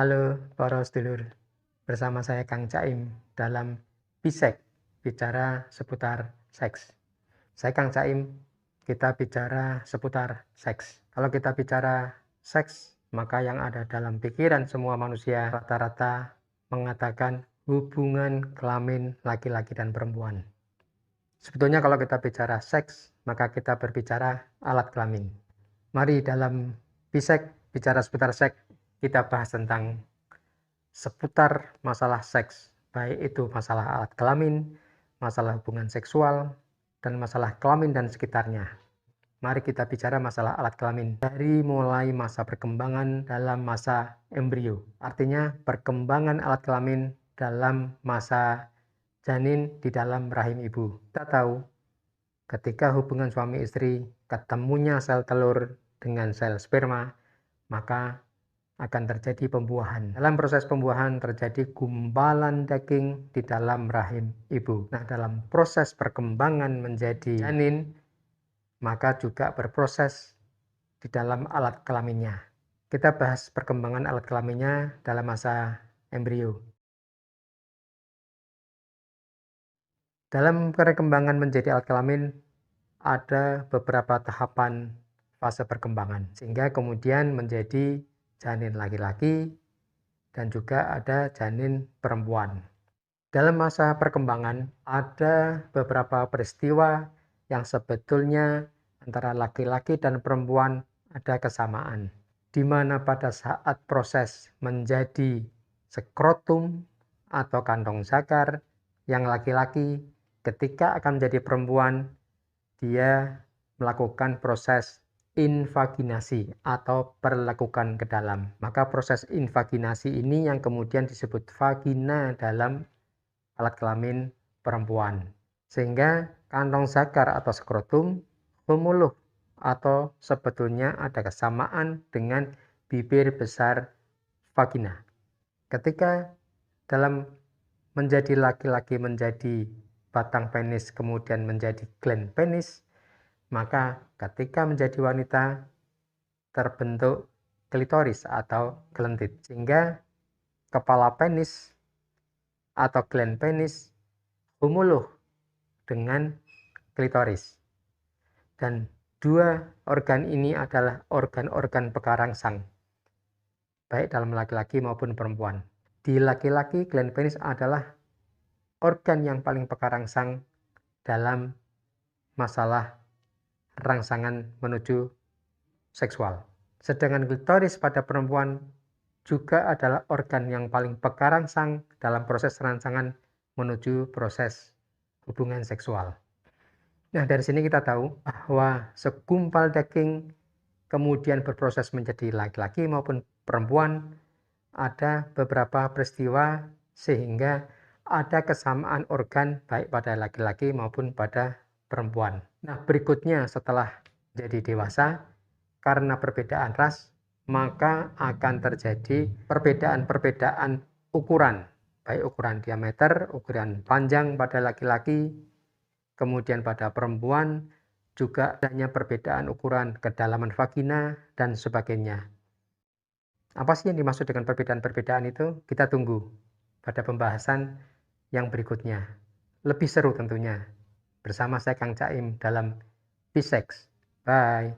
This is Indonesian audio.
Halo para sedulur, bersama saya Kang Caim dalam Bisek, bicara seputar seks. Saya Kang Caim, kita bicara seputar seks. Kalau kita bicara seks, maka yang ada dalam pikiran semua manusia rata-rata mengatakan hubungan kelamin laki-laki dan perempuan. Sebetulnya kalau kita bicara seks, maka kita berbicara alat kelamin. Mari dalam Bisek, bicara seputar seks, kita bahas tentang seputar masalah seks, baik itu masalah alat kelamin, masalah hubungan seksual, dan masalah kelamin dan sekitarnya. Mari kita bicara masalah alat kelamin dari mulai masa perkembangan dalam masa embrio. Artinya perkembangan alat kelamin dalam masa janin di dalam rahim ibu. Kita tahu ketika hubungan suami istri ketemunya sel telur dengan sel sperma, maka akan terjadi pembuahan. Dalam proses pembuahan terjadi gumpalan daging di dalam rahim ibu. Nah, dalam proses perkembangan menjadi janin, maka juga berproses di dalam alat kelaminnya. Kita bahas perkembangan alat kelaminnya dalam masa embrio. Dalam perkembangan menjadi alat kelamin, ada beberapa tahapan fase perkembangan, sehingga kemudian menjadi janin laki-laki dan juga ada janin perempuan. Dalam masa perkembangan, ada beberapa peristiwa yang sebetulnya antara laki-laki dan perempuan ada kesamaan, di mana pada saat proses menjadi skrotum atau kantong zakar yang laki-laki, ketika akan menjadi perempuan, dia melakukan proses invaginasi atau perlekukan ke dalam. Maka proses invaginasi ini yang kemudian disebut vagina dalam alat kelamin perempuan. Sehingga kantong zakar atau skrotum pemuluh atau sebetulnya ada kesamaan dengan bibir besar vagina. Ketika dalam menjadi laki-laki menjadi batang penis kemudian menjadi gland penis, maka ketika menjadi wanita terbentuk klitoris atau gelentit, sehingga kepala penis atau gland penis pemuluh dengan klitoris. Dan dua organ ini adalah organ-organ pekarangsang, baik dalam laki-laki maupun perempuan. Di laki-laki, gland penis adalah organ yang paling pekarangsang dalam masalah rangsangan menuju seksual. Sedangkan klitoris pada perempuan juga adalah organ yang paling pekarangsang dalam proses rangsangan menuju proses hubungan seksual. Nah, dari sini kita tahu bahwa segumpal daging kemudian berproses menjadi laki-laki maupun perempuan, ada beberapa peristiwa sehingga ada kesamaan organ baik pada laki-laki maupun pada perempuan. Nah, berikutnya setelah jadi dewasa, karena perbedaan ras, maka akan terjadi perbedaan-perbedaan ukuran, baik ukuran diameter, ukuran panjang pada laki-laki, kemudian pada perempuan juga adanya perbedaan ukuran kedalaman vagina dan sebagainya. Apa sih yang dimaksud dengan perbedaan-perbedaan itu? Kita tunggu pada pembahasan yang berikutnya. Lebih seru tentunya. Bersama saya Kang Caim dalam Biseks. Bye.